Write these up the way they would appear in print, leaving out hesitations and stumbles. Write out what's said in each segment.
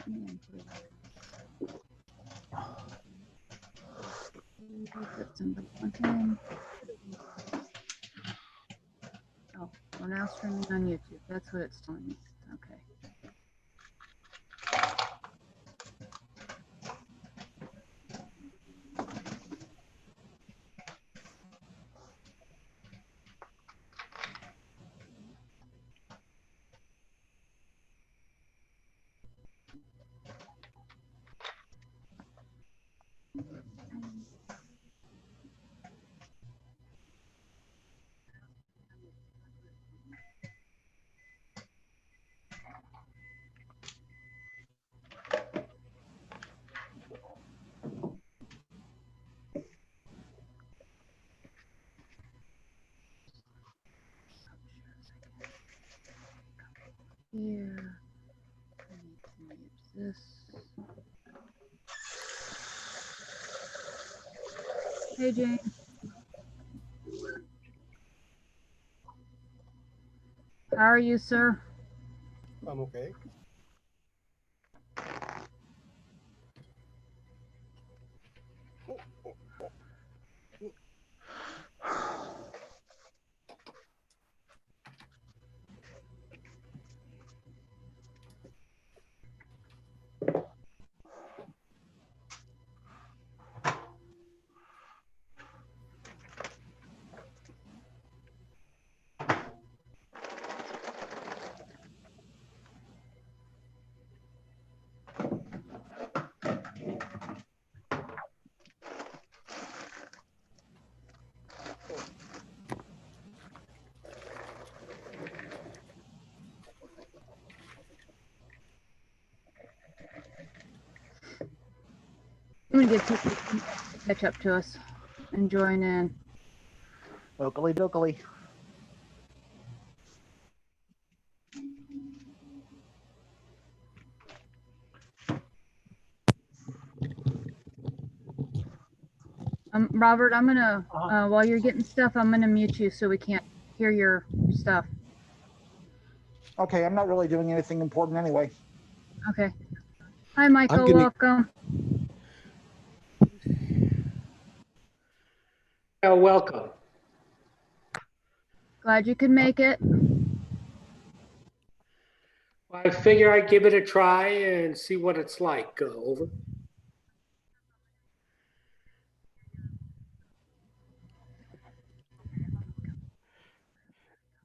let me in, please. Put somebody on him. Oh, we're now streaming on YouTube. That's what it's telling me. Okay. Here, I need to use this. Hey, Jane. How are you, sir? I'm okay. I'm gonna get people to catch up to us and join in. Locally dokily. Robert, I'm gonna while you're getting stuff, I'm gonna mute you so we can't hear your stuff. Okay, I'm not really doing anything important anyway. Okay. Hi, Michael. Welcome. Welcome. Glad you could make it. Well, I figure I'd give it a try and see what it's like. Over.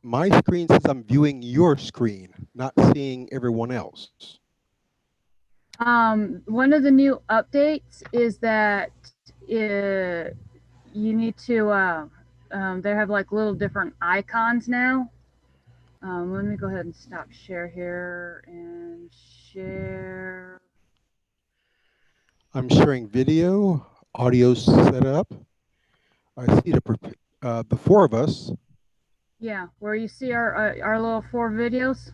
My screen says I'm viewing your screen, not seeing everyone else. One of the new updates is that you need to they have like little different icons now. Let me go ahead and stop share here and share. I'm sharing video, audio set up. I see the four of us. Yeah, where you see our little 4 videos.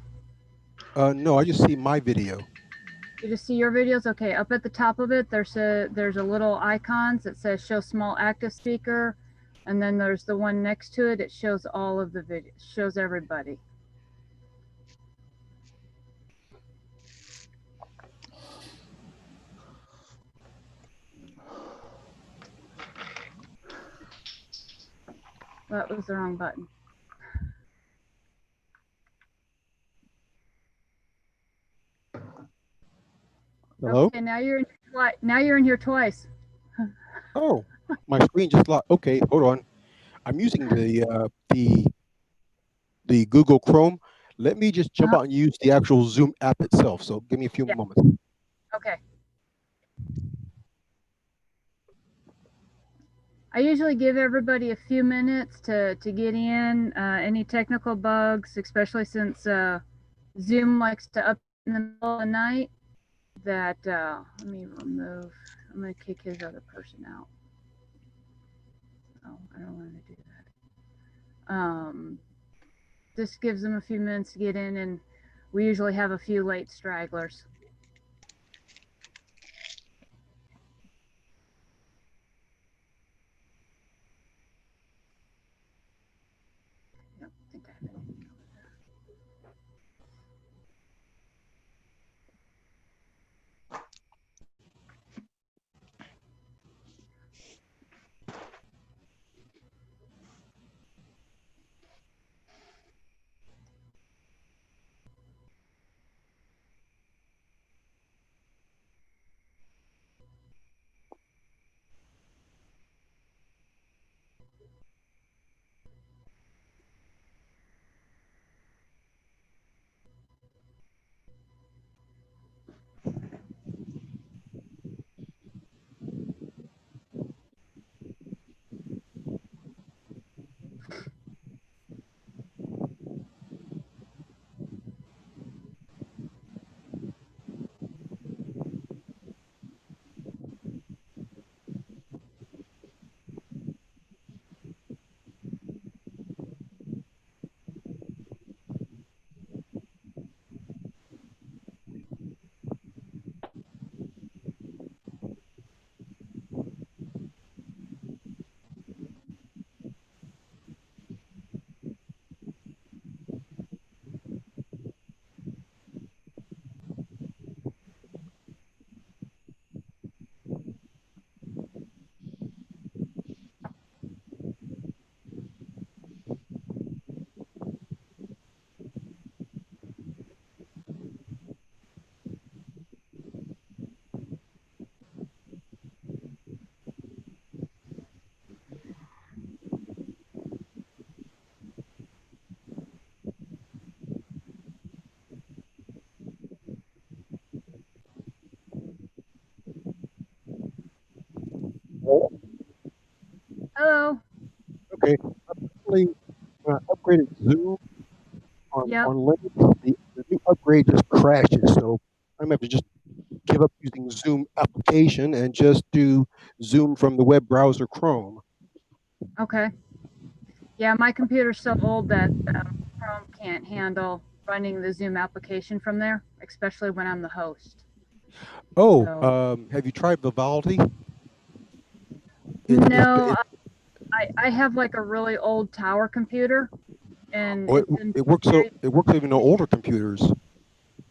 No, I just see my video. You just see your videos. Okay, up at the top of it, there's a little icons that says show small active speaker, and then there's the one next to it. It shows all of the videos, shows everybody. That was the wrong button. Hello? Okay, now you're in here twice. Oh, my screen just locked. Okay, hold on. I'm using the Google Chrome. Let me just jump out and use the actual Zoom app itself. So give me a few moments. Okay. I usually give everybody a few minutes to get in. Any technical bugs, especially since Zoom likes to up in the middle of the night. That let me remove. I'm going to kick his other person out. Oh, I don't want to do that. This gives them a few minutes to get in, and we usually have a few late stragglers. I don't think I have anything over there. actually, when I upgraded Zoom Yep. on Linux, the new upgrade just crashes. So I'm gonna have to just give up using Zoom application and just do Zoom from the web browser Chrome. Okay. Yeah, my computer's so old that Chrome can't handle running the Zoom application from there, especially when I'm the host. Oh, So have you tried Vivaldi? no, It, I have like a really old tower computer, and oh, it's in it works so very. it works even on older computers.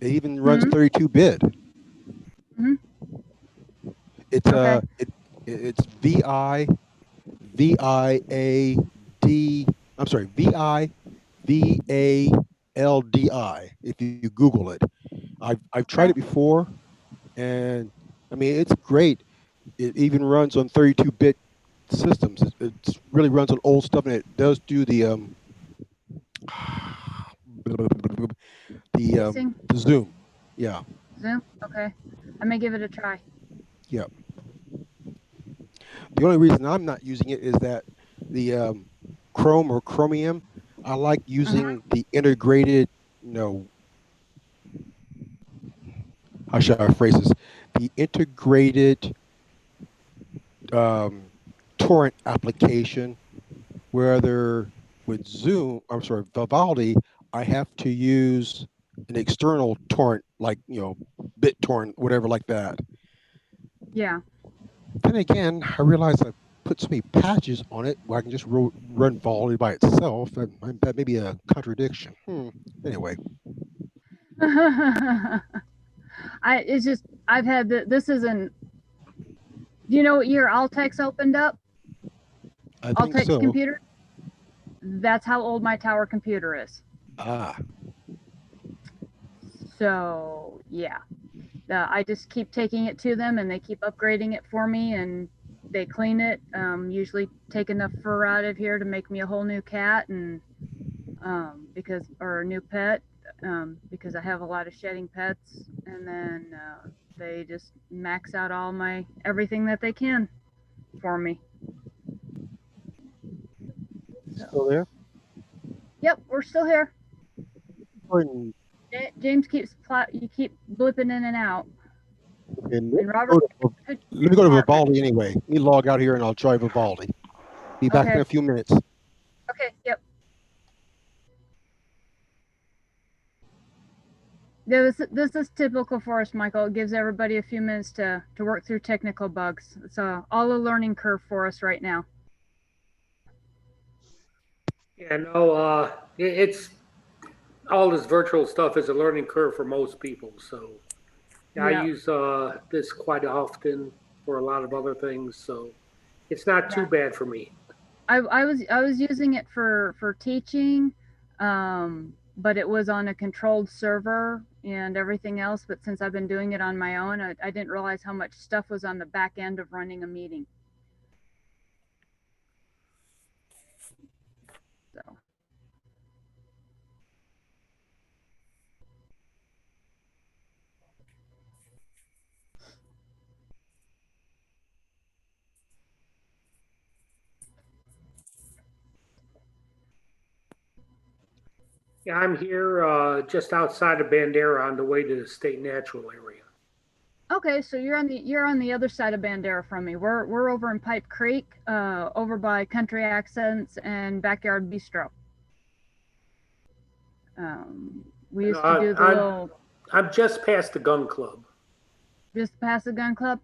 It even runs Mhm, 32-bit. mhm. It's Okay. it's VIVAD. I'm sorry, VIVALDI. If you Google it, I've tried Okay. it before, and I mean it's great. It even runs on 32-bit systems. It really runs on old stuff, and it does do Pacing the Zoom. Yeah, Zoom. Okay. I may give it a try. yeah. The only reason I'm not using it is that the Chrome or Chromium, I like Mhm. using the integrated, how should I phrase this? The integrated um, torrent application, whether with Zoom, I'm sorry, Vivaldi, I have to use an external torrent, like, BitTorrent, whatever like that. Yeah. Then again, I realized I put so many patches on it where I can just run Volley by itself. And that may be a contradiction. Anyway, It's just I've had this isn't. Do you know what year Altex opened up? I think Altex so. computer. That's how old my tower computer is. Ah, So yeah, I just keep taking it to them, and they keep upgrading it for me, and they clean it. Usually take enough fur out of here to make me a whole new cat, and or a new pet, because I have a lot of shedding pets, and then they just max out all my everything that they can for me. still So there? yep, we're still here. And, James you keep blipping in and out, and and Robert could let me go to Robert. Vivaldi anyway. Let me log out here and I'll try Vivaldi. Be back in Okay. a few minutes. Okay. Yep. Yeah, this is typical for us, Michael. It gives everybody a few minutes to work through technical bugs. It's all a learning curve for us right now. Yeah, no, it's all this virtual stuff is a learning curve for most people. So yeah, I Yeah. use this quite often for a lot of other things. So it's not too Yeah. bad for me. I was using it for teaching, but it was on a controlled server and everything else. But since I've been doing it on my own, I didn't realize how much stuff was on the back end of running a meeting. So Yeah, I'm here just outside of Bandera on the way to the state natural area. okay, so you're on the other side of Bandera from me. We're over in Pipe Creek, over by Country Accents and Backyard Bistro. We And used to do the little I'm just past the gun club. just past the gun club.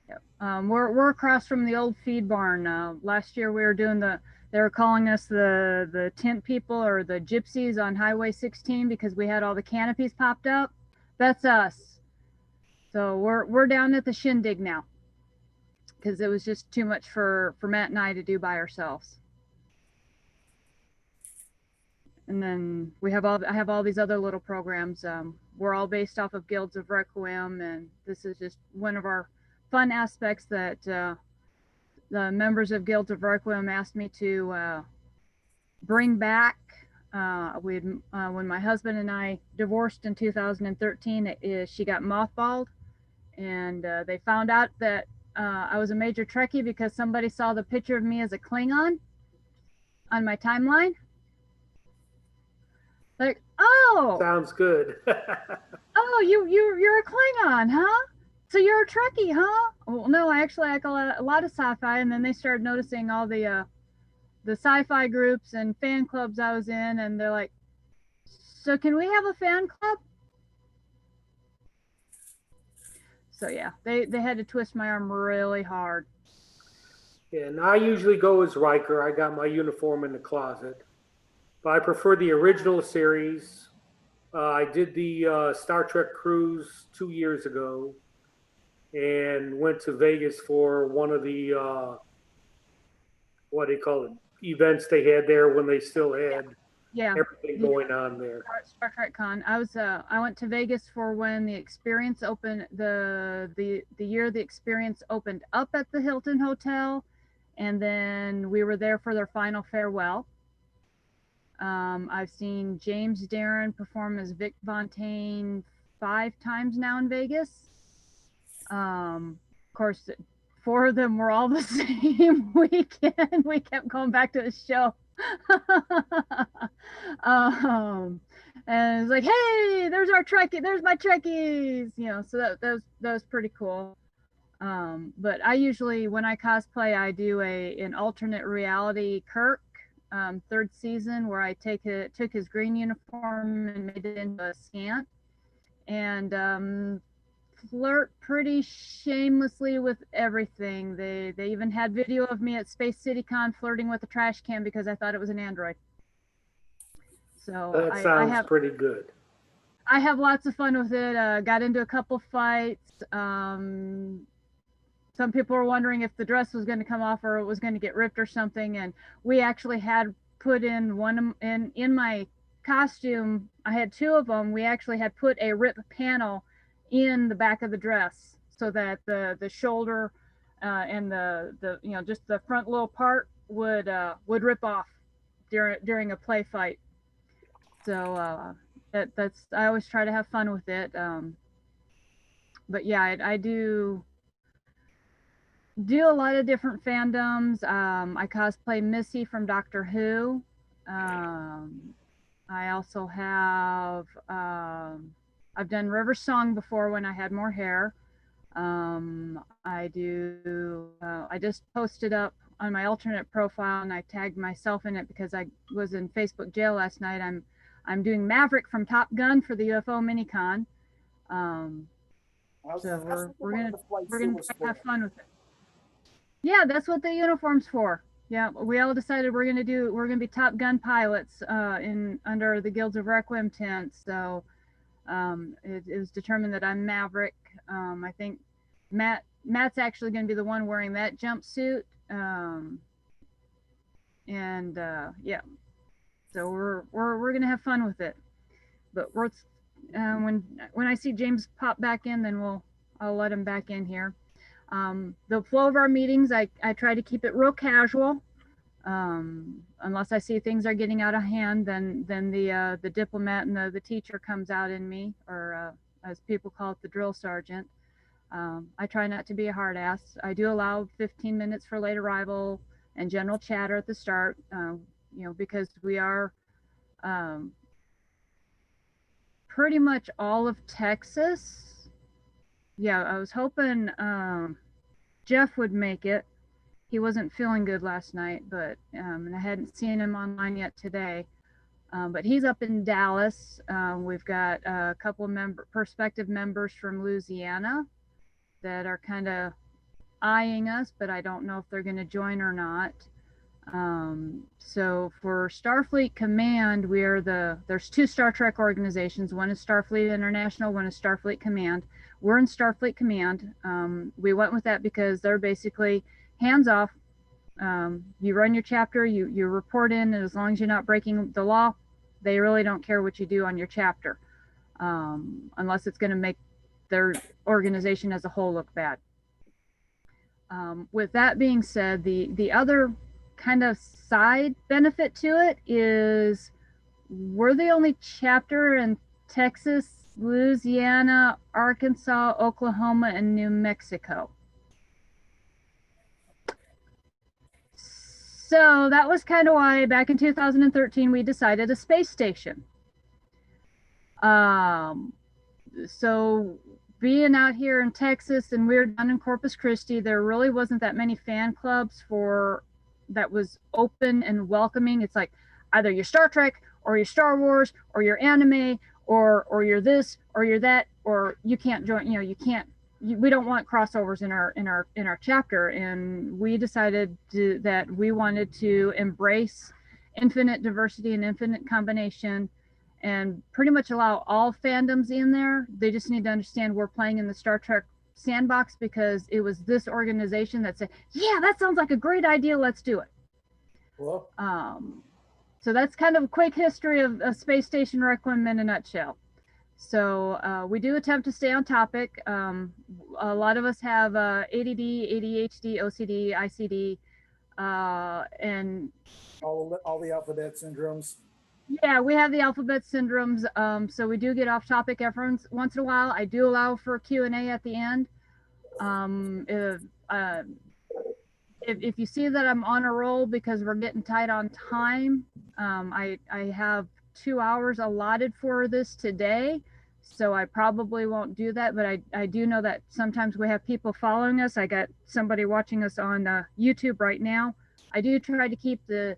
Yep. We're across from the old feed barn. Last year we were doing they were calling us the tent people or the gypsies on Highway 16 because we had all the canopies popped up. That's us. So we're down at the shindig now because it was just too much for Matt and I to do by ourselves. And then I have all these other little programs. We're all based off of Guilds of Requiem, and this is just one of our fun aspects that the members of Guilds of Requiem asked me to bring back. When my husband and I divorced in 2013, she got mothballed, and they found out that I was a major Trekkie because somebody saw the picture of me as a Klingon. on my timeline. Like, oh, Sounds good. oh, you're a Klingon, huh? So you're a Trekkie, huh? Well, no, I actually like a lot of sci-fi, and then they started noticing all the sci-fi groups and fan clubs I was in, and they're like, so can we have a fan club? So yeah, they had to twist my arm really hard. Yeah, and I usually go as Riker. I got my uniform in the closet. But I prefer the original series. I did the Star Trek cruise 2 years ago and went to Vegas for one of the, what do you call it, events they had there when they still had Yeah, everything going on there. Star Trek Con. I went to Vegas for when the experience opened, the year the experience opened up at the Hilton Hotel, and then we were there for their final farewell. I've seen James Darren perform as Vic Fontaine 5 times now in Vegas. Of course, 4 of them were all the same weekend. We kept going back to the show. And it's like, hey, there's our Trekkie, there's my Trekkies, you know. So that was pretty cool. But I usually, when I cosplay, I do an alternate reality Kirk, 3rd season, where I took his green uniform and made it into a scant, and flirt pretty shamelessly with everything. They even had video of me at Space City Con flirting with a trash can because I thought it was an android. So That sounds pretty good. I have lots of fun with it. Got into a couple fights. Some people were wondering if the dress was going to come off or it was going to get ripped or something. And we actually had put in one in my costume. I had 2 of them. We actually had put a rip panel in the back of the dress so that the shoulder and the you know, just the front little part would rip off during a play fight. So that's, I always try to have fun with it. But yeah, I do a lot of different fandoms. I cosplay Missy from Doctor Who. I also have I've done River Song before when I had more hair. I just posted up on my alternate profile, and I tagged myself in it because I was in Facebook jail last night. I'm doing Maverick from Top Gun for the UFO Mini-Con. So we're gonna have fun with it. Yeah, that's what the uniform's for. Yeah, we all decided we're gonna be Top Gun pilots under the Guilds of Requiem tent. So it was determined that I'm Maverick. I think Matt's actually going to be the one wearing that jumpsuit. Yeah, so we're gonna have fun with it. But when I see James pop back in, then I'll let him back in here. The flow of our meetings, I try to keep it real casual. Unless I see things are getting out of hand, then the diplomat and the teacher comes out in me, or as people call it, the drill sergeant. I try not to be a hard ass. I do allow 15 minutes for late arrival and general chatter at the start, you know, because we are pretty much all of Texas. Yeah, I was hoping Jeff would make it. He wasn't feeling good last night, but and I hadn't seen him online yet today. But he's up in Dallas. We've got a couple of prospective members from Louisiana that are kind of eyeing us, but I don't know if they're going to join or not. So for Starfleet Command, there's 2 Star Trek organizations. One is Starfleet International, one is Starfleet Command. We're in Starfleet Command. We went with that because they're basically hands off. You run your chapter, you report in, and as long as you're not breaking the law, they really don't care what you do on your chapter, unless it's going to make their organization as a whole look bad. With that being said, the other kind of side benefit to it is we're the only chapter in Texas, Louisiana, Arkansas, Oklahoma, and New Mexico. So that was kind of why back in 2013 we decided a space station. So being out here in Texas and we're down in Corpus Christi, there really wasn't that many fan clubs for that was open and welcoming. It's like either you're Star Trek or you're Star Wars or you're anime or you're this or you're that, or you can't join, you know, you can't, we don't want crossovers in our chapter. And we decided that we wanted to embrace infinite diversity and infinite combination and pretty much allow all fandoms in there. They just need to understand we're playing in the Star Trek sandbox because it was this organization that said, yeah, that sounds like a great idea, let's do it. Well, So that's kind of a quick history of Space Station Requiem in a nutshell. So we do attempt to stay on topic. A lot of us have ADD, ADHD, OCD, ICD, and all the alphabet syndromes. yeah, we have the alphabet syndromes. So we do get off topic every once in a while. I do allow for Q&A at the end. If you see that I'm on a roll because we're getting tight on time, I have 2 hours allotted for this today, so I probably won't do that. But I do know that sometimes we have people following us. I got somebody watching us on YouTube right now. I do try to keep the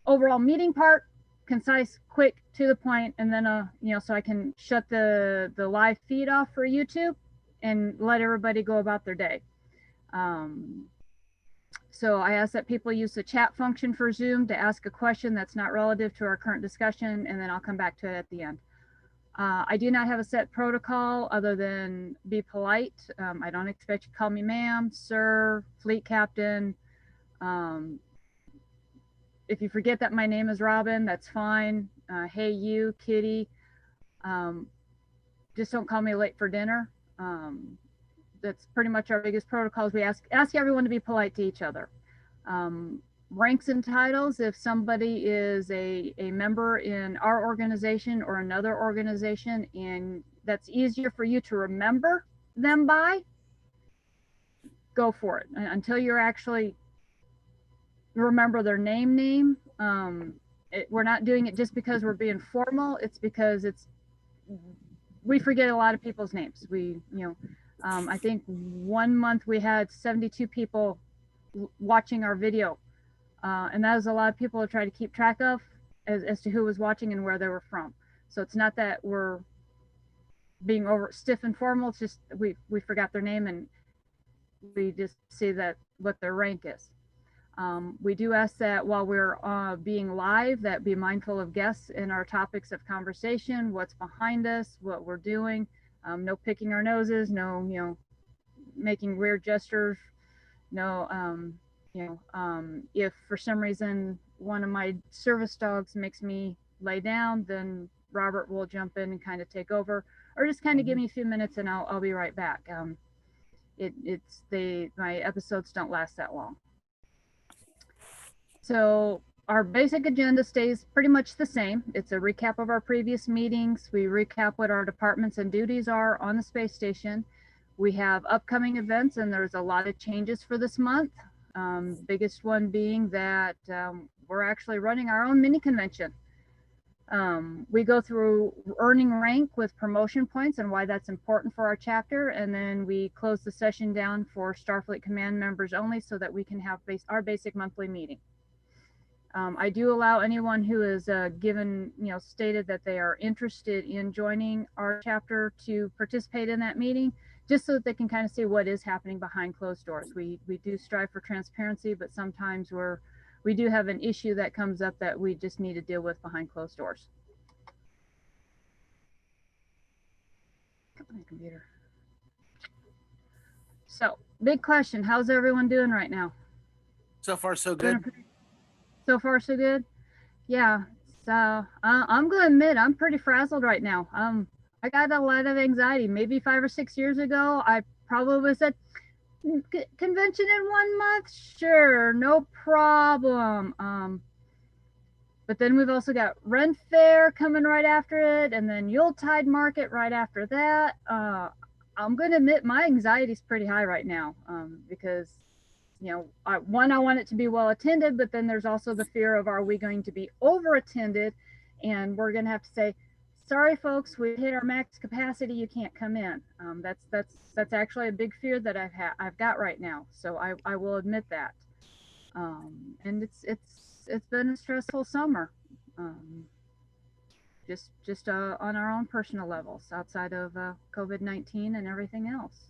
overall meeting part concise, quick, to the point, and then you know, so I can shut the live feed off for YouTube and let everybody go about their day. So I ask that people use the chat function for Zoom to ask a question that's not relative to our current discussion, and then I'll come back to it at the end. I do not have a set protocol other than be polite. I don't expect you to call me ma'am, sir, fleet captain. If you forget that my name is Robin, that's fine. Hey, you, Kitty. Just don't call me late for dinner. That's pretty much our biggest protocols. We ask everyone to be polite to each other. Ranks and titles, if somebody is a member in our organization or another organization, and that's easier for you to remember them by, go for it. Until you're actually remember their name. We're not doing it just because we're being formal. It's because we forget a lot of people's names. I think 1 month we had 72 people watching our video, and that was a lot of people to try to keep track of as to who was watching and where they were from. So it's not that we're being over stiff and formal. It's just we forgot their name and we just see that what their rank is. We do ask that while we're being live, that be mindful of guests in our topics of conversation, what's behind us, what we're doing. No picking our noses, no, making weird gestures, no, if for some reason one of my service dogs makes me lay down, then Robert will jump in and kind of take over, or just kind of give me a few minutes and I'll be right back. My episodes don't last that long. So our basic agenda stays pretty much the same. It's a recap of our previous meetings. We recap what our departments and duties are on the space station. We have upcoming events, and there's a lot of changes for this month. Biggest one being that we're actually running our own mini convention. We go through earning rank with promotion points and why that's important for our chapter, and then we close the session down for Starfleet Command members only so that we can have our basic monthly meeting. I do allow anyone who is stated that they are interested in joining our chapter to participate in that meeting, just so that they can kind of see what is happening behind closed doors. We do strive for transparency, but sometimes we do have an issue that comes up that we just need to deal with behind closed doors. Come on, computer. So, big question, how's everyone doing right now? So far, so good. So far, so good. Yeah. So I'm going to admit I'm pretty frazzled right now. I got a lot of anxiety. Maybe 5 or 6 years ago, I probably would have said, convention in 1 month? Sure, no problem. But then we've also got Ren Fair coming right after it, and then Yuletide Market right after that. I'm going to admit my anxiety is pretty high right now because you know, I want it to be well attended, but then there's also the fear of, are we going to be over attended, and we're going to have to say, sorry folks, we hit our max capacity, you can't come in. That's actually a big fear that I've got right now, so I will admit that. And it's been a stressful summer, just on our own personal levels, outside of COVID-19 and everything else.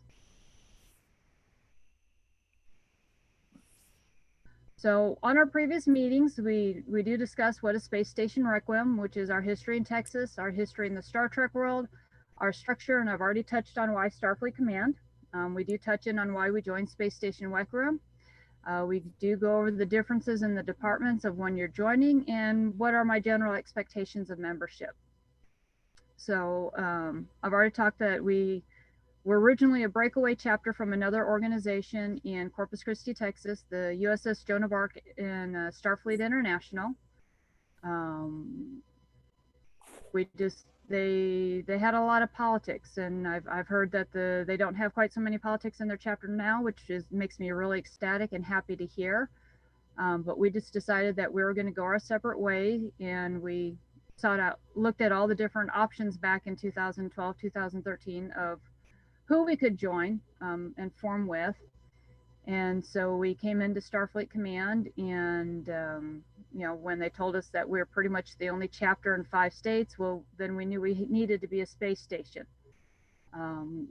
So on our previous meetings, we do discuss what is Space Station Requiem, which is our history in Texas, our history in the Star Trek world, our structure, and I've already touched on why Starfleet Command. We do touch in on why we joined Space Station Requiem. We do go over the differences in the departments of when you're joining and what are my general expectations of membership. So I've already talked that we're originally a breakaway chapter from another organization in Corpus Christi, Texas, the USS Joan of Arc in Starfleet International. They had a lot of politics, and I've heard that they don't have quite so many politics in their chapter now, which makes me really ecstatic and happy to hear. But we just decided that we were going to go our separate way, and we looked at all the different options back in 2012, 2013 of who we could join and form with. And so we came into Starfleet Command, and you know, when they told us that we were pretty much the only chapter in 5 states, well, then we knew we needed to be a space station.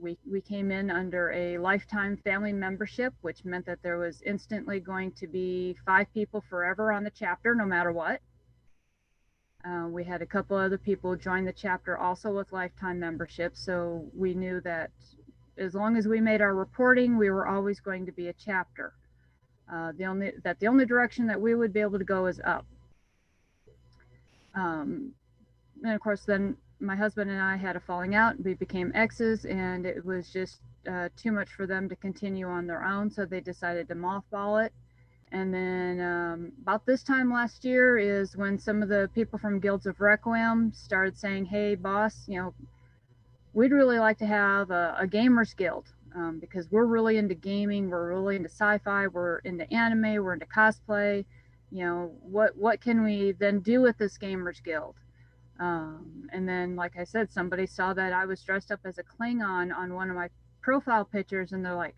We came in under a lifetime family membership, which meant that there was instantly going to be 5 people forever on the chapter, no matter what. We had a couple other people join the chapter also with lifetime membership, so we knew that as long as we made our reporting, we were always going to be a chapter. The only direction that we would be able to go is up. And of course, then my husband and I had a falling out. We became exes, and it was just too much for them to continue on their own, so they decided to mothball it. And then about this time last year is when some of the people from Guilds of Requiem started saying, hey, boss, you know, we'd really like to have a gamers guild, because we're really into gaming, we're really into sci-fi, we're into anime, we're into cosplay. You know, what can we then do with this gamers guild? And then, like I said, somebody saw that I was dressed up as a Klingon on one of my profile pictures, and they're like,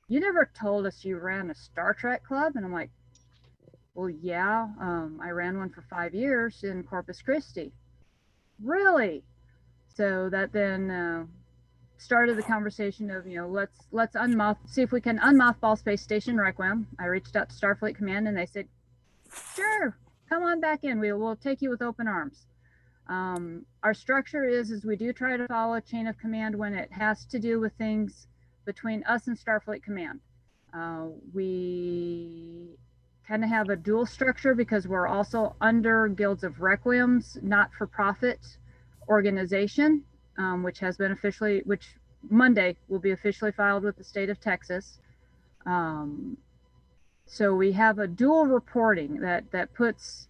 you never told us you ran a Star Trek club? And I'm like, well, yeah, I ran one for 5 years in Corpus Christi. Really? So that then started the conversation of, you know, let's see if we can unmothball Space Station Requiem. I reached out to Starfleet Command, and they said, sure, come on back in. We'll take you with open arms. Our structure is we do try to follow a chain of command when it has to do with things between us and Starfleet Command. We kind of have a dual structure because we're also under Guilds of Requiem's not-for-profit organization, which Monday will be officially filed with the state of Texas. So we have a dual reporting that puts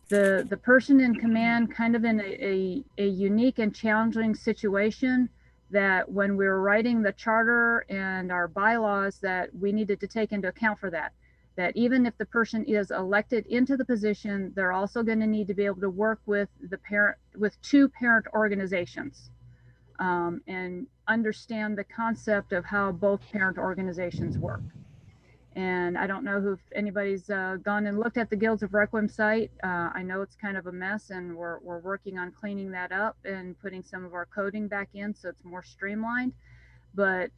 the person in command kind of in a unique and challenging situation, that when we were writing the charter and our bylaws, that we needed to take into account for that even if the person is elected into the position, they're also going to need to be able to work with two parent organizations, and understand the concept of how both parent organizations work. And I don't know if anybody's gone and looked at the Guilds of Requiem site. I know it's kind of a mess, and we're working on cleaning that up and putting some of our coding back in so it's more streamlined. But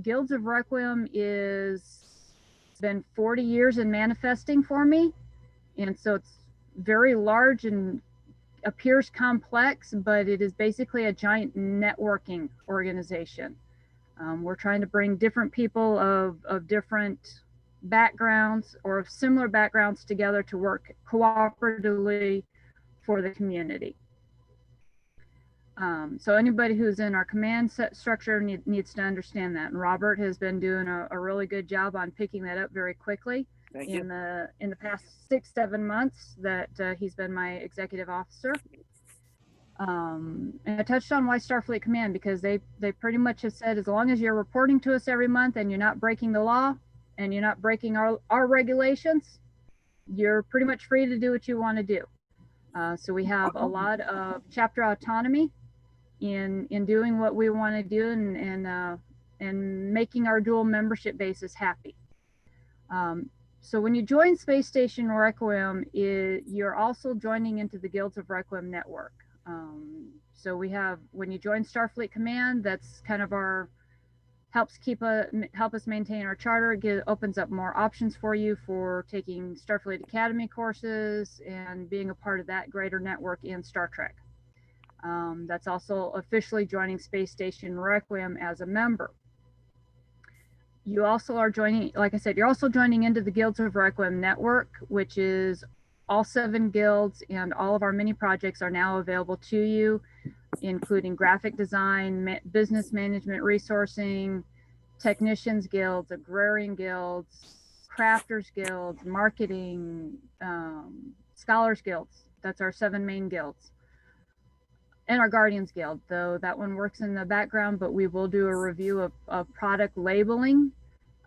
Guilds of Requiem is been 40 years in manifesting for me, and so it's very large and appears complex, but it is basically a giant networking organization. We're trying to bring different people of different backgrounds or of similar backgrounds together to work cooperatively for the community. So anybody who's in our command structure needs to understand that. And Robert has been doing a really good job on picking that up very quickly. Thank you. In the past 6-7 months that he's been my executive officer. And I touched on why Starfleet Command, because they pretty much have said, as long as you're reporting to us every month and you're not breaking the law, and you're not breaking our regulations, you're pretty much free to do what you want to do. So we have a lot of chapter autonomy in doing what we want to do, and making our dual membership bases happy. So when you join Space Station Requiem, you're also joining into the Guilds of Requiem network. So we have, when you join Starfleet Command, that's kind of our help us maintain our charter. It opens up more options for you for taking Starfleet Academy courses and being a part of that greater network in Star Trek. That's also officially joining Space Station Requiem as a member. You also are joining, like I said, you're also joining into the Guilds of Requiem network, which is all 7 guilds, and all of our mini projects are now available to you, including graphic design, business management, resourcing, technicians guilds, agrarian guilds, crafters guilds, marketing, scholars guilds. That's our 7 main guilds. And our Guardians Guild, though that one works in the background, but we will do a review of product labeling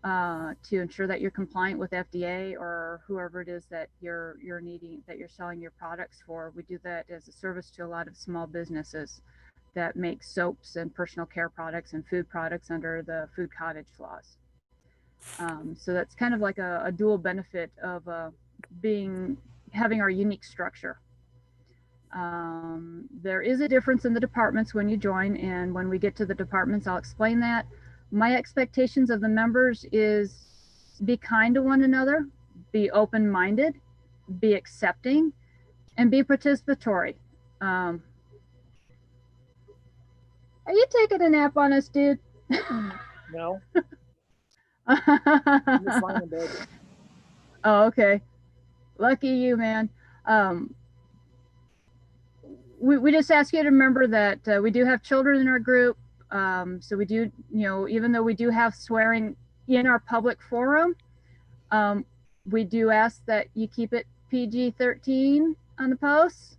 to ensure that you're compliant with FDA or whoever it is that you're needing, that you're selling your products for. We do that as a service to a lot of small businesses that make soaps and personal care products and food products under the food cottage laws. So that's kind of like a dual benefit of having our unique structure. There is a difference in the departments when you join, and when we get to the departments, I'll explain that. My expectations of the members is be kind to one another, be open-minded, be accepting, and be participatory. Are you taking a nap on us, dude? No. I'm just lying in bed. Oh, okay. Lucky you, man. We just ask you to remember that we do have children in our group. So we do, even though we do have swearing in our public forum, we do ask that you keep it PG-13 on the posts.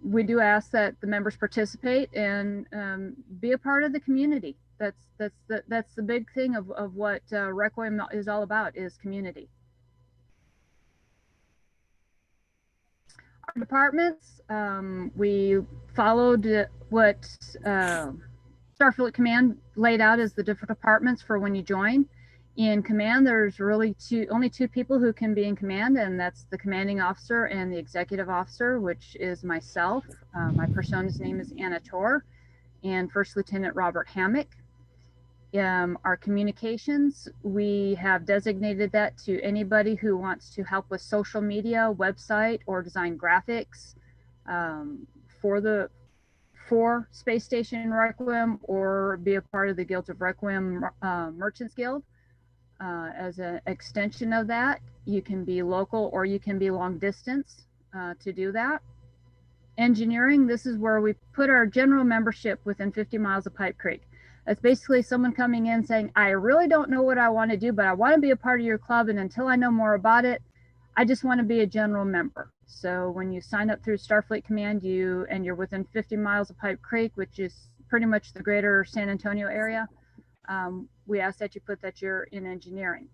We do ask that the members participate and be a part of the community. That's the big thing of what Requiem is all about, is community. Our departments, we followed what Starfleet Command laid out as the different departments for when you join. In command, there's really only two people who can be in command, and that's the commanding officer and the executive officer, which is myself. My persona's name is Anna Tor, and First Lieutenant Robert Hammock. Our communications, we have designated that to anybody who wants to help with social media, website, or design graphics for Space Station Requiem, or be a part of the Guild of Requiem Merchants Guild. As an extension of that, you can be local or you can be long distance to do that. Engineering, this is where we put our general membership within 50 miles of Pipe Creek. That's basically someone coming in saying, I really don't know what I want to do, but I want to be a part of your club, and until I know more about it, I just want to be a general member. So when you sign up through Starfleet Command, and you're within 50 miles of Pipe Creek, which is pretty much the greater San Antonio area, we ask that you put that you're in engineering.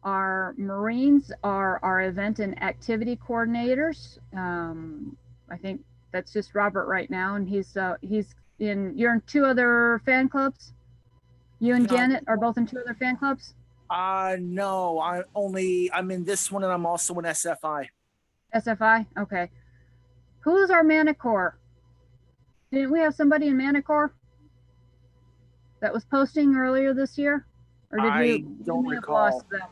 Our Marines are our event and activity coordinators. I think that's just Robert right now, and you're in 2 other fan clubs. You and Janet are both in 2 other fan clubs. No, I'm in this one, and I'm also in SFI. SFI, okay. Who's our Manicore? Didn't we have somebody in Manicore that was posting earlier this year? Or did I don't recall. Lost them?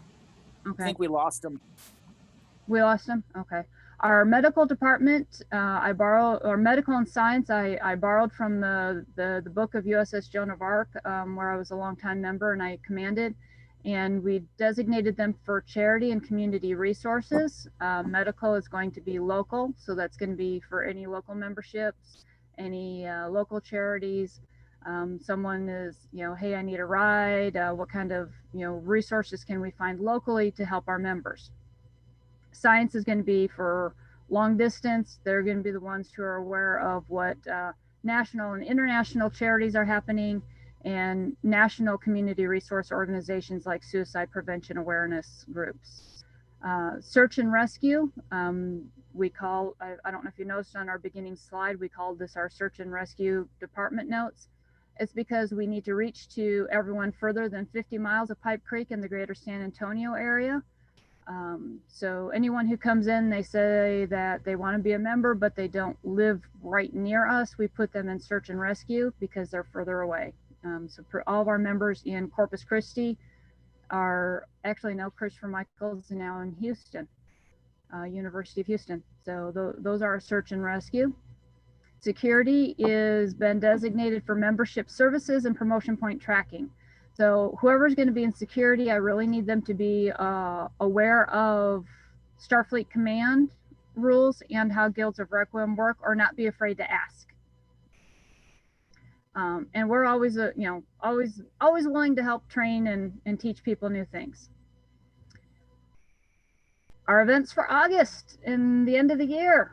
Okay. I think we lost them. We lost them? Okay. Our medical department, or medical and science, I borrowed from the book of USS Joan of Arc, where I was a longtime member and I commanded, and we designated them for charity and community resources. Medical is going to be local, so that's going to be for any local memberships, any local charities. Someone is, hey, I need a ride. What kind of, resources can we find locally to help our members? Science is going to be for long distance. They're going to be the ones who are aware of what national and international charities are happening, and national community resource organizations like suicide prevention awareness groups. Search and rescue, we call, I don't know if you noticed on our beginning slide, we called this our search and rescue department notes. It's because we need to reach to everyone further than 50 miles of Pipe Creek in the greater San Antonio area. So anyone who comes in, they say that they want to be a member, but they don't live right near us, we put them in search and rescue because they're further away. So for all of our members in Corpus Christi are actually, no, Christopher Michael's now in Houston, University of Houston. So those are our search and rescue. Security is been designated for membership services and promotion point tracking. So whoever's going to be in security, I really need them to be aware of Starfleet Command rules and how guilds of Requiem work, or not be afraid to ask. And we're always, always willing to help train and teach people new things. Our events for August and the end of the year,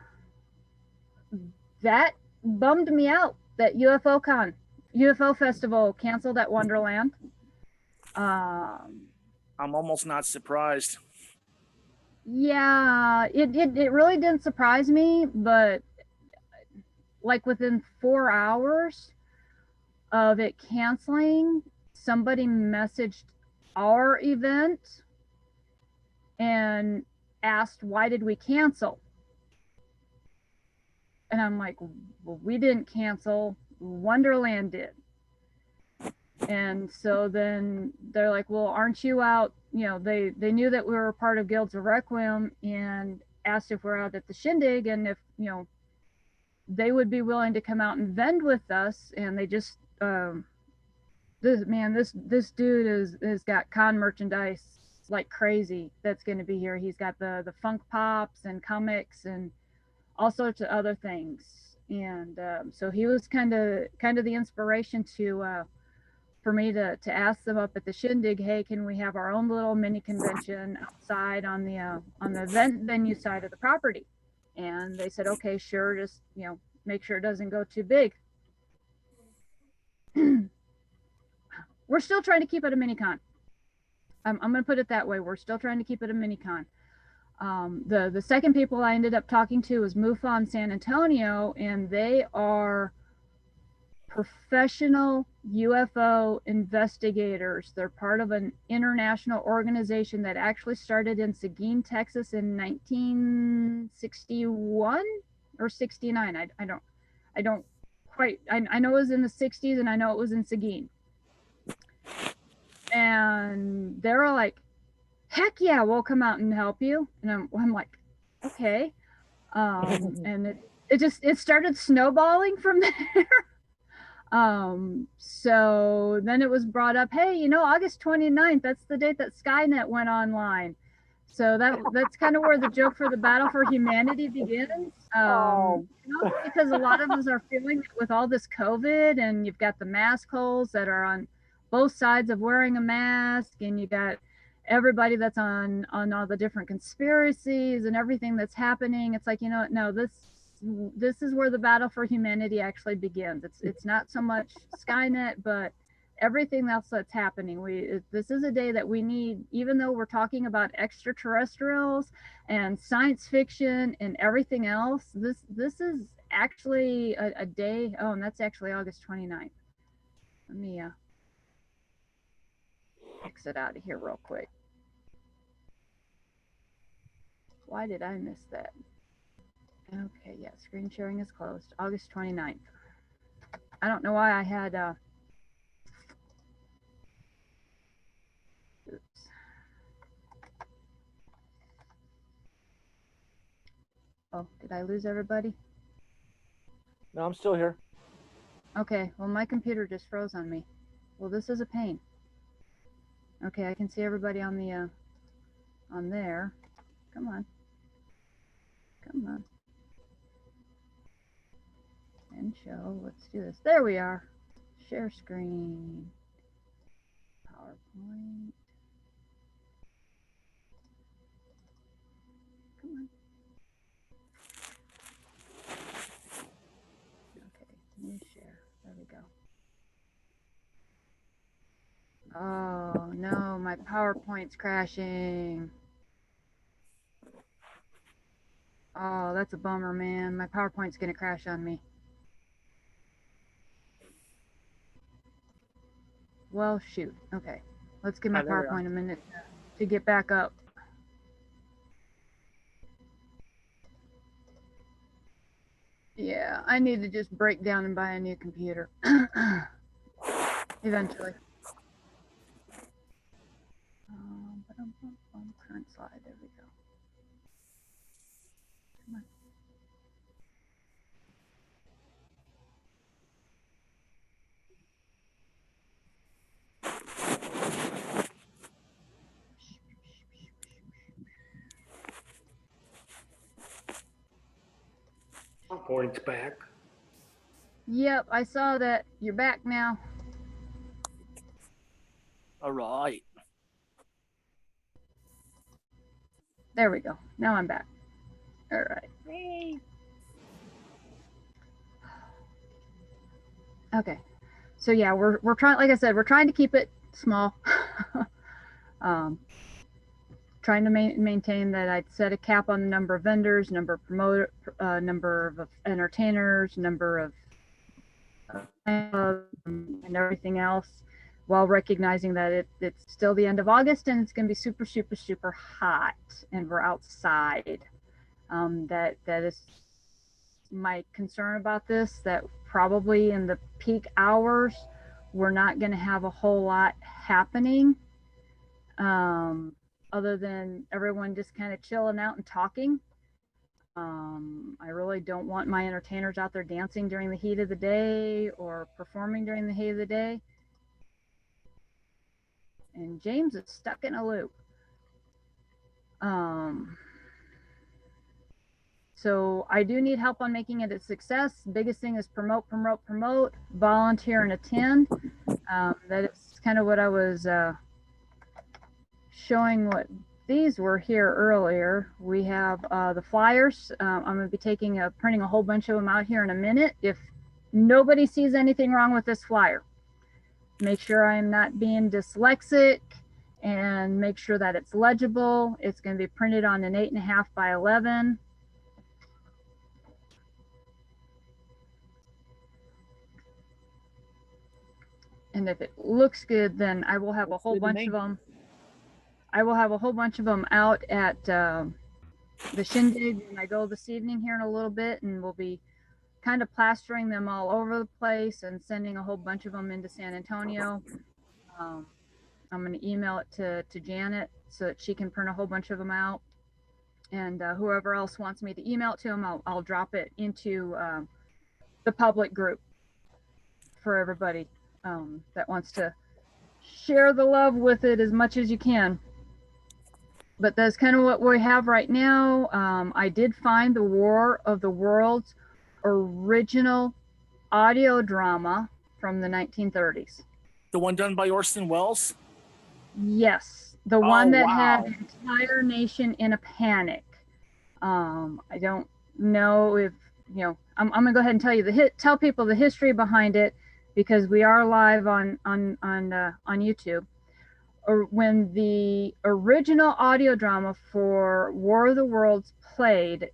that bummed me out that UFO Festival canceled at Wonderland. I'm almost not surprised. Yeah, it really didn't surprise me, but like within 4 hours of it canceling, somebody messaged our event and asked, why did we cancel? And I'm like, well, we didn't cancel, Wonderland did. And so then they're like, well, aren't you out? They knew that we were part of Guilds of Requiem and asked if we're out at the shindig and if, they would be willing to come out and vend with us. And they just, this dude has got con merchandise like crazy that's going to be here. He's got the Funk Pops and comics and all sorts of other things. And so he was kind of the inspiration for me to ask them up at the shindig, hey, can we have our own little mini convention outside on the event venue side of the property? And they said, okay, sure, just make sure it doesn't go too big. We're still trying to keep it a mini-con. I'm going to put it that way. We're still trying to keep it a mini-con. The second people I ended up talking to was MUFON San Antonio, and they are professional UFO investigators. They're part of an international organization that actually started in Seguin, Texas in 1961 or 69. I don't quite, I know it was in the 60s and I know it was in Seguin. And they're all like, heck yeah, we'll come out and help you. And I'm like, okay. And it started snowballing from there. So then it was brought up, hey, August 29th, that's the date that Skynet went online. So that's kind of where the joke for the Battle for Humanity begins. Because a lot of us are feeling it with all this COVID, and you've got the mask holes that are on both sides of wearing a mask, and you got everybody that's on all the different conspiracies and everything that's happening. It's like, no, this is where the battle for humanity actually begins. It's not so much Skynet, but everything else that's happening. This is a day that we need, even though we're talking about extraterrestrials and science fiction and everything else, this is actually a day. Oh, and that's actually August 29th. Let me exit out of here real quick. Why did I miss that? Okay, yeah, screen sharing is closed. August 29th. I don't know why I had oops. Oh, did I lose everybody? No, I'm still here. Okay, well, my computer just froze on me. Well, this is a pain. Okay, I can see everybody on the on there. Come on. Come on. And show. Let's do this. There we are. Share screen. PowerPoint. Come on. Okay. New my PowerPoint's crashing. Oh, that's a bummer, man. My PowerPoint's gonna crash on me. Well, shoot. Okay, let's give my there we are. PowerPoint a minute to get back up. Yeah, I need to just break down and buy a new computer. Eventually. Current slide, there we go. Come on. Points back. Yep, I saw that. You're back now. All right. There we go. Now I'm back. All right. Hey. Okay. So yeah, we're trying, like I said, we're trying to keep it small. Trying to maintain that I'd set a cap on the number of vendors, number of promoter, number of entertainers, number of and everything else, while recognizing that it's still the end of August and it's going to be super, super, super hot, and we're outside. That is my concern about this. That probably in the peak hours, we're not going to have a whole lot happening. Other than everyone just kind of chilling out and talking. I really don't want my entertainers out there dancing during the heat of the day or performing during the heat of the day. And James is stuck in a loop. So I do need help on making it a success. Biggest thing is promote, volunteer and attend. That is kind of what I was showing what these were here earlier. We have the flyers. I'm going to be printing a whole bunch of them out here in a minute. If nobody sees anything wrong with this flyer, make sure I'm not being dyslexic, and make sure that it's legible. It's going to be printed on an 8.5 by 11. And if it looks good, then I will have a whole bunch of them. I will have a whole bunch of them out at the shindig when I go this evening here in a little bit, and we'll be kind of plastering them all over the place and sending a whole bunch of them into San Antonio. I'm going to email it to Janet so that she can print a whole bunch of them out. And whoever else wants me to email it to them, I'll drop it into the public group for everybody that wants to share the love with it as much as you can. But that's kind of what we have right now. I did find the War of the Worlds original audio drama from the 1930s. The one done by Orson Welles? Yes, the one that had wow. the entire nation in a panic. I don't know if, I'm going to go ahead and tell people the history behind it, because we are live on YouTube. Or when the original audio drama for War of the Worlds played,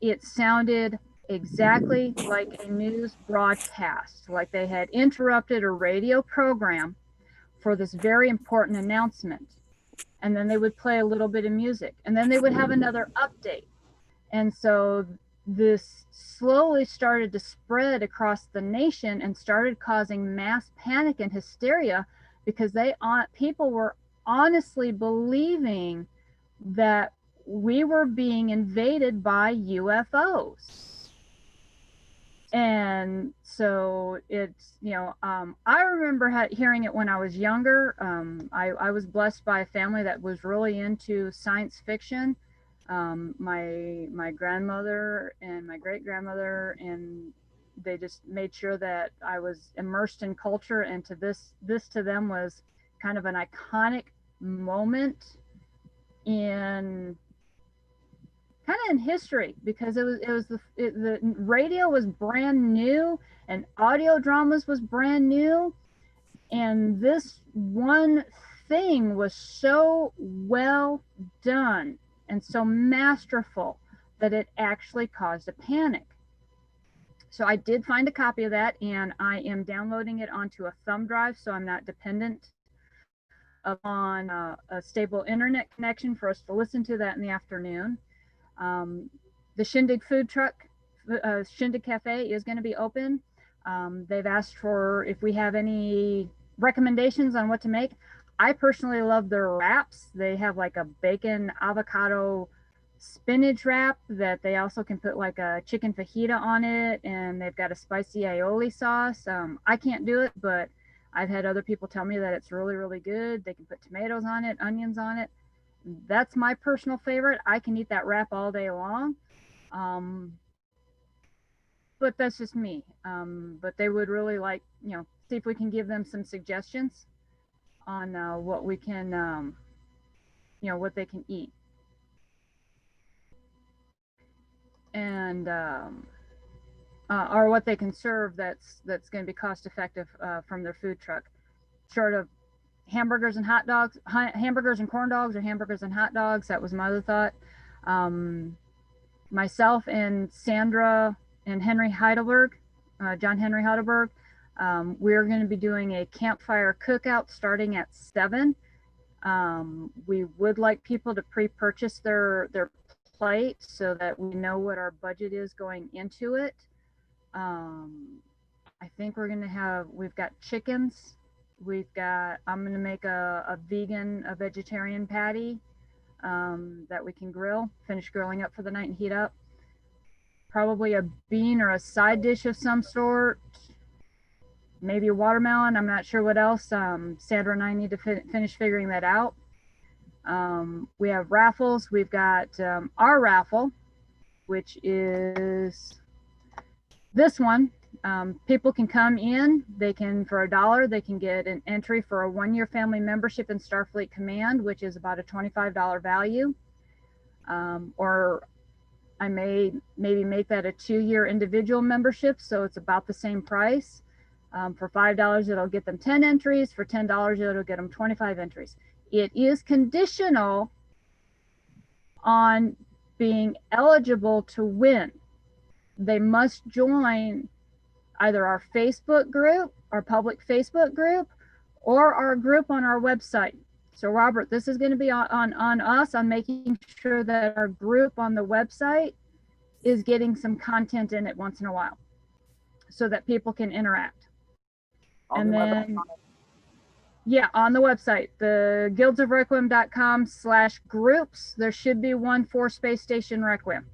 it sounded exactly like a news broadcast, like they had interrupted a radio program for this very important announcement. And then they would play a little bit of music, and then they would have another update. And so this slowly started to spread across the nation and started causing mass panic and hysteria, because people were honestly believing that we were being invaded by UFOs. And so it's, I remember hearing it when I was younger. I was blessed by a family that was really into science fiction. My grandmother and my great-grandmother, and they just made sure that I was immersed in culture, and this to them was kind of an iconic moment in history, because the radio was brand new and audio dramas was brand new, and this one thing was so well done and so masterful that it actually caused a panic. So I did find a copy of that, and I am downloading it onto a thumb drive, so I'm not dependent upon a stable internet connection for us to listen to that in the afternoon. The Shindig food truck, Shindig Cafe, is going to be open. They've asked for if we have any recommendations on what to make. I personally love their wraps. They have like a bacon avocado spinach wrap that they also can put like a chicken fajita on it, and they've got a spicy aioli sauce. I can't do it, but I've had other people tell me that it's really, really good. They can put tomatoes on it, onions on it. That's my personal favorite. I can eat that wrap all day long. But that's just me. But they would really like, see if we can give them some suggestions on what we can, what they can eat. And, or what they can serve that's going to be cost effective from their food truck, short of hamburgers and hot dogs, hamburgers and corn dogs, or hamburgers and hot dogs. That was my other thought. Myself and Sandra and Henry Heidelberg, John Henry Heidelberg, we're going to be doing a campfire cookout starting at 7. We would like people to pre-purchase their plate so that we know what our budget is going into it. I think we've got chickens. I'm going to make a vegetarian patty that we can finish grilling up for the night and heat up. Probably a bean or a side dish of some sort. Maybe a watermelon. I'm not sure what else. Sandra and I need to finish figuring that out. We have raffles. We've got our raffle, which is this one. People can come in. They can, for $1, they can get an entry for a 1-year family membership in Starfleet Command, which is about a $25 value. Or I may maybe make that a 2-year individual membership, so it's about the same price. For $5, it'll get them 10 entries. For $10, it'll get them 25 entries. It is conditional on being eligible to win. They must join either our Facebook group, our public Facebook group, or our group on our website. So Robert, this is going to be on us, on making sure that our group on the website is getting some content in it once in a while so that people can interact. And then, yeah, on the website, the guildsofrequiem.com/groups, there should be one for Space Station Requiem.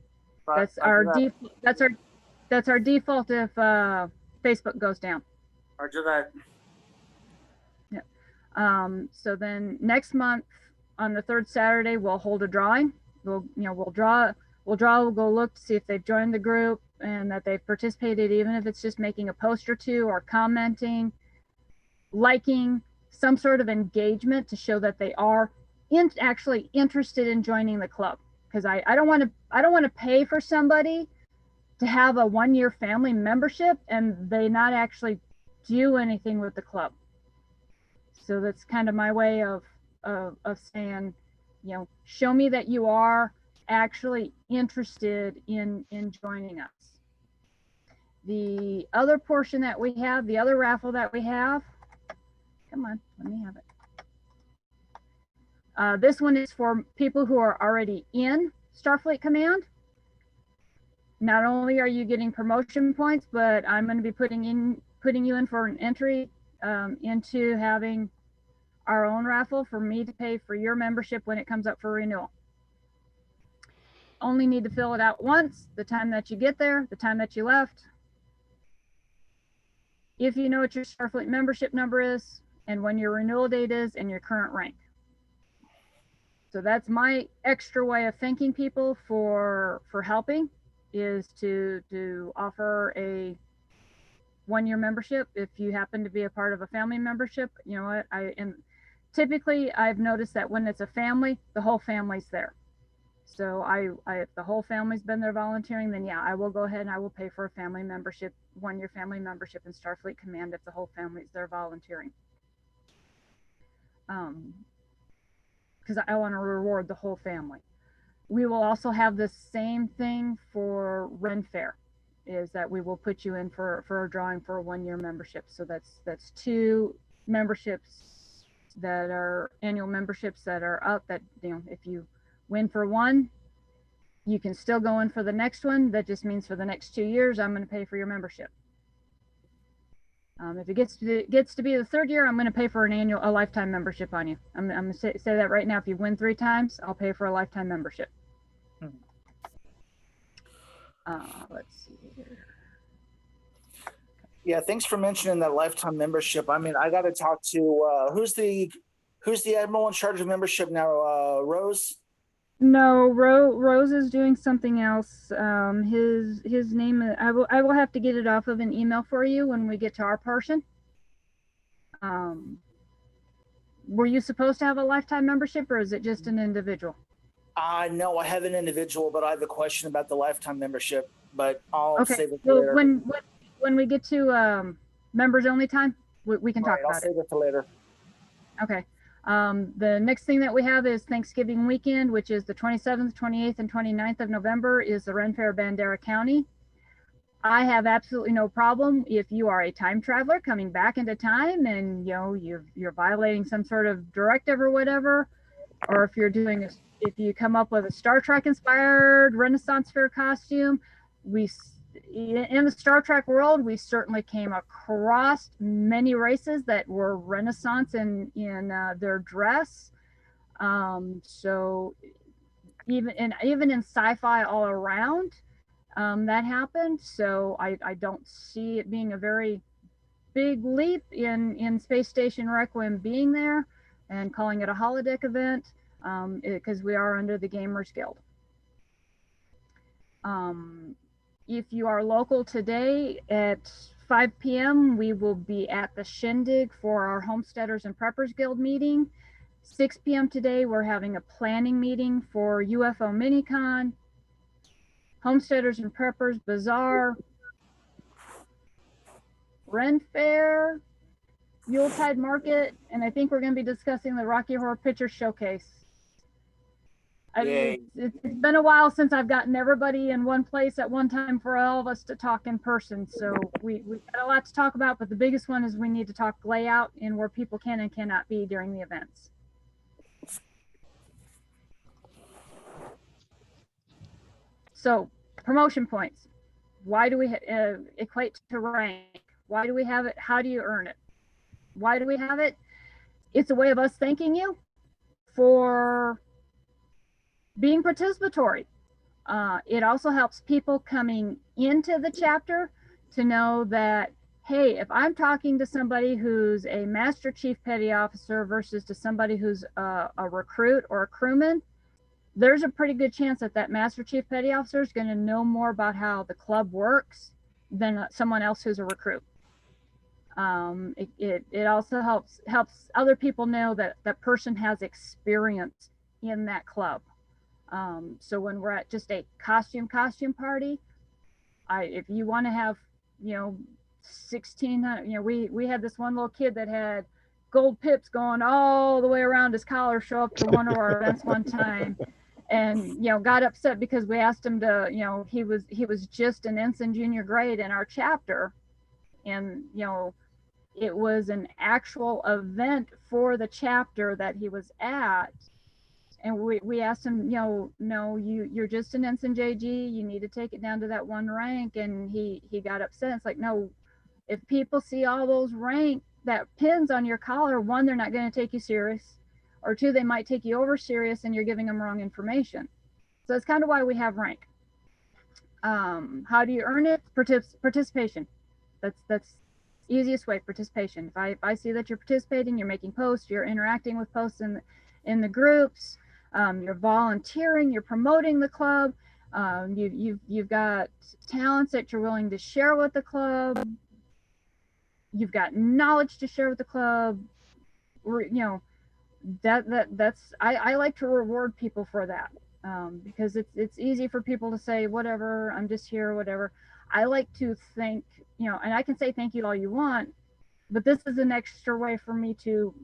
That's our default. That's our default if Facebook goes down. Roger that. Yeah. So then next month on the 3rd Saturday, we'll hold a drawing. We'll draw. We'll go look to see if they've joined the group and that they've participated, even if it's just making a post or two or commenting, liking, some sort of engagement to show that they are actually interested in joining the club. Because I don't want to pay for somebody to have a 1-year family membership and they not actually do anything with the club. So that's kind of my way of saying, show me that you are actually interested in joining us. The other portion that we have, the other raffle that we have, come on, let me have it. This one is for people who are already in Starfleet Command. Not only are you getting promotion points, but I'm going to be putting you in for an entry into having our own raffle for me to pay for your membership when it comes up for renewal. Only need to fill it out once, the time that you get there, the time that you left. If you know what your Starfleet membership number is, and when your renewal date is, and your current rank. So that's my extra way of thanking people for helping, is to offer a 1-year membership. If you happen to be a part of a family membership, you know what, and typically I've noticed that when it's a family, the whole family's there. So if the whole family's been there volunteering, then yeah, I will go ahead and I will pay for a family membership, 1-year family membership in Starfleet Command if the whole family's there volunteering. because I want to reward the whole family. We will also have the same thing for Ren Fair, is that we will put you in for a drawing for a 1-year membership. So that's 2 memberships that are annual memberships that are up, that, you know, if you win for one, you can still go in for the next one. That just means for the next 2 years, I'm going to pay for your membership. If it gets to be the 3rd year, I'm going to pay for a lifetime membership on you. I'm going to say that right now. If you win 3 times, I'll pay for a lifetime membership. Let's see here. Yeah, thanks for mentioning that lifetime membership. I mean, I got to talk to who's the admiral in charge of membership now? Rose. No, Rose is doing something else. His name. I will have to get it off of an email for you when we get to our portion. Were you supposed to have a lifetime membership, or is it just an individual? No, I have an individual, but I have a question about the lifetime membership. But I'll Okay. save it So for later. when we get to members only time, we can talk I'll about it. save it for later. Okay. The next thing that we have is Thanksgiving weekend, which is the 27th, 28th, and 29th of November, is the Ren Fair Bandera County. I have absolutely no problem if you are a time traveler coming back into time and, you know, you're violating some sort of directive or whatever, or if you're doing if you come up with a Star Trek inspired Renaissance fair costume. In the Star Trek world, we certainly came across many races that were Renaissance in their dress. So even in sci-fi all around, that happened. So I don't see it being a very big leap in Space Station Requiem being there and calling it a holodeck event, because we are under the Gamers Guild. If you are local today at 5 p.m., we will be at the Shindig for our Homesteaders and Preppers Guild meeting. 6 p.m. today, we're having a planning meeting for UFO Mini-Con, Homesteaders and Preppers Bazaar, Ren Fair, Yuletide Market, and I think we're going to be discussing the Rocky Horror Picture Showcase. It's been a while since I've gotten everybody in one place at one time for all of us to talk in person. So we've got a lot to talk about, but the biggest one is we need to talk layout and where people can and cannot be during the events. So promotion points. Why do we equate to rank? Why do we have it? How do you earn it? Why do we have it? It's a way of us thanking you for being participatory. It also helps people coming into the chapter to know that, hey, if I'm talking to somebody who's a Master Chief Petty Officer versus to somebody who's a recruit or a crewman, there's a pretty good chance that Master Chief Petty Officer is going to know more about how the club works than someone else who's a recruit. It also helps other people know that that person has experience in that club. So when we're at just a costume party, if you want to have, 1600, we had this one little kid that had gold pips going all the way around his collar show up to one of our events one time, and got upset because we asked him to, he was just an ensign junior grade in our chapter, and it was an actual event for the chapter that he was at. And we asked him, no, you're just an ensign JG. You need to take it down to that one rank. And he got upset. It's like, no, if people see all those that pins on your collar, one, they're not going to take you serious, or two, they might take you over serious and you're giving them wrong information. So that's kind of why we have rank. How do you earn it? Participation. That's easiest way, participation. If I see that you're participating, you're making posts, you're interacting with posts in the groups, you're volunteering, you're promoting the club, you've got talents that you're willing to share with the club, you've got knowledge to share with the club, that's I like to reward people for that, because it's easy for people to say, whatever, I'm just here, whatever. I like to think, and I can say thank you all you want, but this is an extra way for me to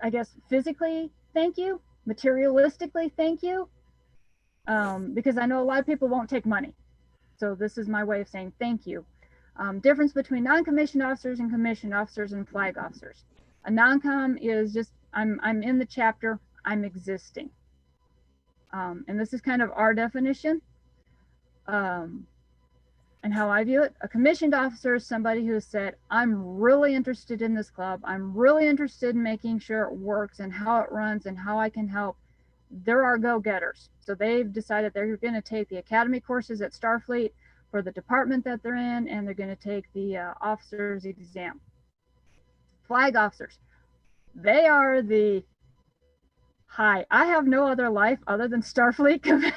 I guess, physically thank you, materialistically thank you, because I know a lot of people won't take money. So this is my way of saying thank you. Difference between non-commissioned officers and commissioned officers and flag officers. A non-com is just, I'm in the chapter, I'm existing. And this is kind of our definition. And how I view it. A commissioned officer is somebody who has said, I'm really interested in this club. I'm really interested in making sure it works and how it runs and how I can help. They're our go-getters. So they've decided they're going to take the academy courses at Starfleet for the department that they're in, and they're going to take the officer's exam. Flag officers, they are the, hi, I have no other life other than Starfleet Command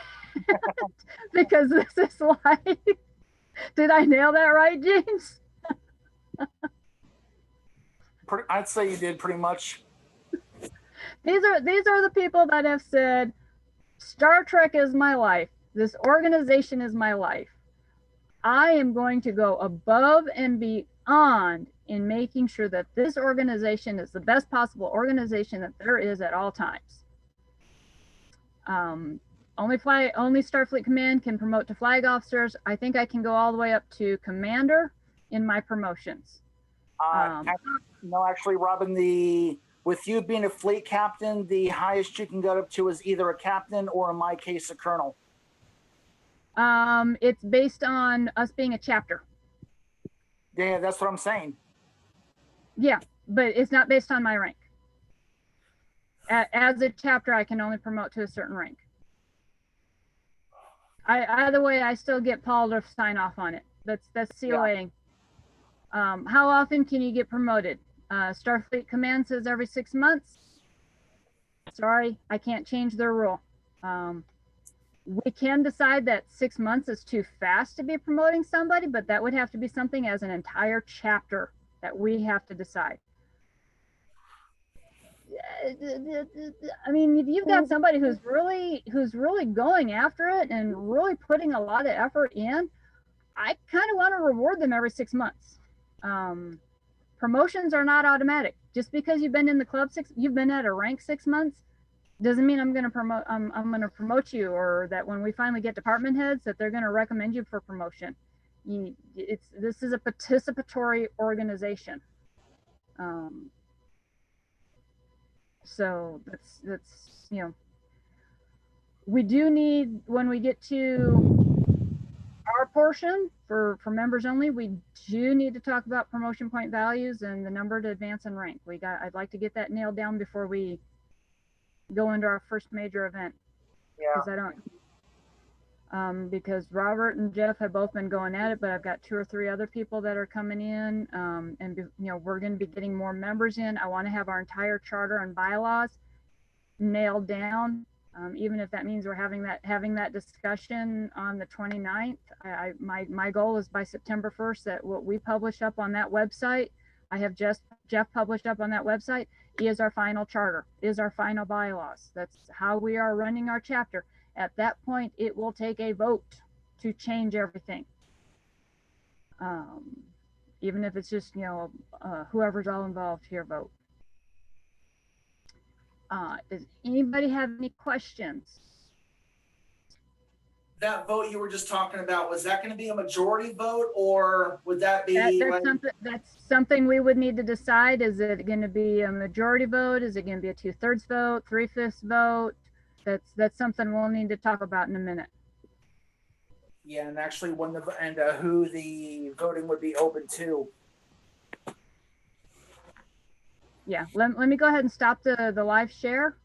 because this is like, did I nail that right, James? I'd say you did pretty much. These are the people that have said, Star Trek is my life. This organization is my life. I am going to go above and beyond in making sure that this organization is the best possible organization that there is at all times. Only Starfleet Command can promote to flag officers. I think I can go all the way up to commander in my promotions. No, actually, Robin, with you being a fleet captain, the highest you can go up to is either a captain or, in my case, a colonel. It's based on us being a chapter. Yeah, that's what I'm saying. Yeah, but it's not based on my rank. As a chapter, I can only promote to a certain rank. Either way, I still get Paul to sign off on it. That's COA. Yeah. How often can you get promoted? Starfleet Command says every 6 months. Sorry, I can't change their rule. We can decide that 6 months is too fast to be promoting somebody, but that would have to be something as an entire chapter that we have to decide. I mean, if you've got somebody who's really going after it and really putting a lot of effort in, I kind of want to reward them every 6 months. Promotions are not automatic. Just because you've been in the club you've been at a rank 6 months, doesn't mean I'm going to promote. I'm going to promote you, or that when we finally get department heads, that they're going to recommend you for promotion. This is a participatory organization. So that's we do need, when we get to our portion for members only, we do need to talk about promotion point values and the number to advance in rank. I'd like to get that nailed down before we go into our first major event. Yeah. Because Robert and Jeff have both been going at it, but I've got 2 or 3 other people that are coming in, and we're going to be getting more members in. I want to have our entire charter and bylaws nailed down, even if that means we're having that discussion on the 29th. My goal is by September 1st that what we publish up on that website, I have Jeff published up on that website, is our final charter, is our final bylaws. That's how we are running our chapter. At that point, it will take a vote to change everything. Even if it's just, whoever's all involved here vote. Does anybody have any questions? That vote you were just talking about, was that going to be a majority vote, or would that be that's something we would need to decide? Is it going to be a majority vote? Is it going to be a 2/3 vote, 3/5 vote? That's something we'll need to talk about in a minute. Yeah, and actually who the voting would be open to. Yeah, let me go ahead and stop the live share.